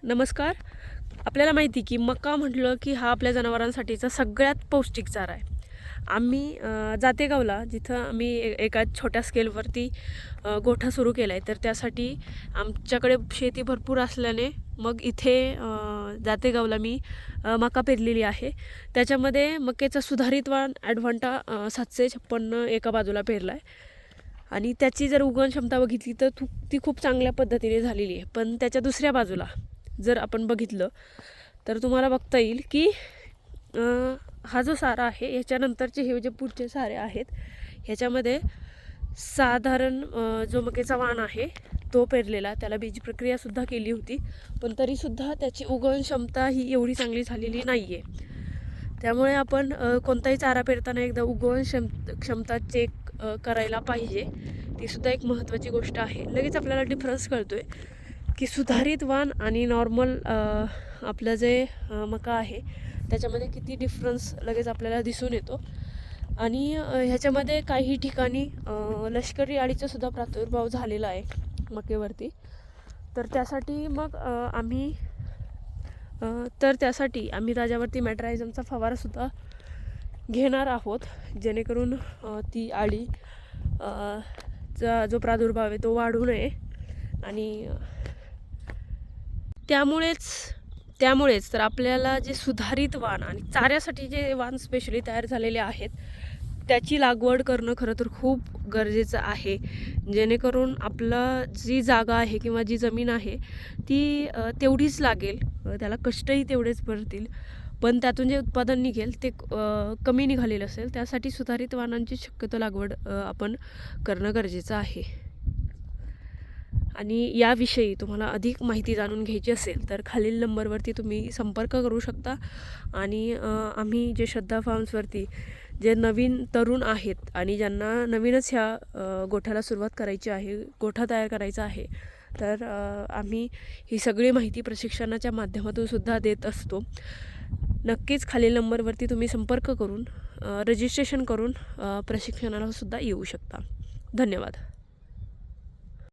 नमस्कार. आपल्याला माहिती की मका म्हटलं की हा आपल्या जनावरांसाठीचा सगळ्यात पौष्टिक चारा आहे. आम्ही जातेगावला जिथं आम्ही एका छोट्या स्केलवरती गोठा सुरू केला आहे, तर त्यासाठी आमच्याकडे शेती भरपूर असल्याने मग इथे जातेगावला मी मका पेरलेली आहे. त्याच्यामध्ये मकेचा सुधारित वाण ॲडव्हान्टा 756 एका बाजूला पेरला आहे आणि त्याची जर उगवण क्षमता बघितली तर ती खूप चांगल्या पद्धतीने झालेली आहे. पण त्याच्या दुसऱ्या बाजूला जर आपण बघितलं तर तुम्हाला बघता येईल की हा जो सारा आहे ह्याच्यानंतरचे हे जे पुढचे सारे आहेत ह्याच्यामध्ये साधारण जो मकेचा वाण आहे तो पेरलेला, त्याला बीज प्रक्रियासुद्धा केली होती, पण तरीसुद्धा त्याची उगवण क्षमता ही एवढी चांगली झालेली नाही आहे. त्यामुळे आपण कोणताही चारा पेरताना एकदा उगवण क्षमता चेक करायला पाहिजे. तीसुद्धा एक महत्त्वाची गोष्ट आहे. लगेच आपल्याला डिफरन्स कळतो आहे की सुधारित वाण आणि नॉर्मल आपलं जे मका आहे त्याच्यामध्ये किती डिफरन्स लगेच आपल्याला दिसून येतो. आणि ह्याच्यामध्ये काही ठिकाणी लष्करी अळीचासुद्धा प्रादुर्भाव झालेला आहे मकेवरती. तर त्यासाठी मग आम्ही त्याच्यावरती मॅट्रायझमचा फवारासुद्धा घेणार आहोत, जेणेकरून ती अळी जो प्रादुर्भाव आहे तो वाढू नये. आणि त्यामुळेच तर आपल्याला जे सुधारित वाण आणि चाऱ्यासाठी जे वाण स्पेशली तयार झालेले आहेत त्याची लागवड करणं खरं तर खूप गरजेचं आहे, जेणेकरून आपलं जी जागा आहे किंवा जी जमीन आहे ती तेवढीच लागेल, त्याला कष्टही तेवढेच पडतील, पण त्यातून जे उत्पादन निघेल ते कमी निघालेलं असेल. त्यासाठी सुधारित वाणांची शक्यतो लागवड आपण करणं गरजेचं आहे. आणि याविषयी तुम्हाला अधिक माहिती जाणून घ्यायची असेल तर खालील नंबरवरती तुम्ही संपर्क करू शकता. आणि आम्ही जे श्रद्धा फार्म्सवरती जे नवीन तरुण आहेत आणि ज्यांना नवीनच ह्या गोठ्याला सुरुवात करायची आहे, गोठा तयार करायचा आहे, तर आम्ही ही सगळी माहिती प्रशिक्षणाच्या माध्यमातून सुद्धा देत असतो. नक्कीच खालील नंबरवरती तुम्ही संपर्क करून रजिस्ट्रेशन करून प्रशिक्षणाला सुद्धा येऊ शकता. धन्यवाद.